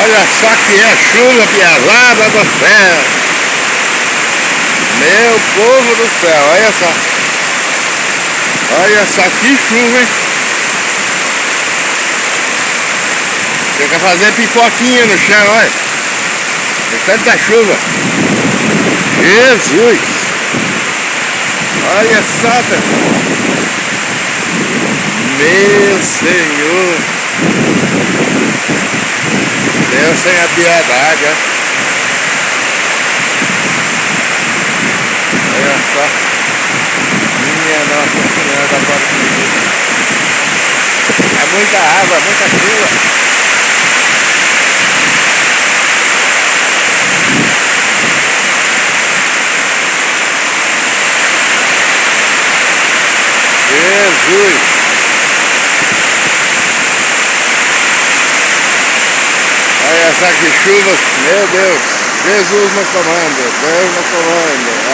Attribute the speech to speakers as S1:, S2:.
S1: Olha só que é chuva pesada do céu. Meu povo do céu, olha só. Olha só que chuva, hein? Fica fazer pipoquinha no chão, olha. De tanta chuva. Jesus! Olha só, pessoal. Meu Senhor. Deus tenha piedade, ó. Olha só. Minha Nossa Senhora da Aparecida. É muita água, muita chuva. Jesus! Olha só que chuva, meu Deus! Jesus no comando, Deus no comando.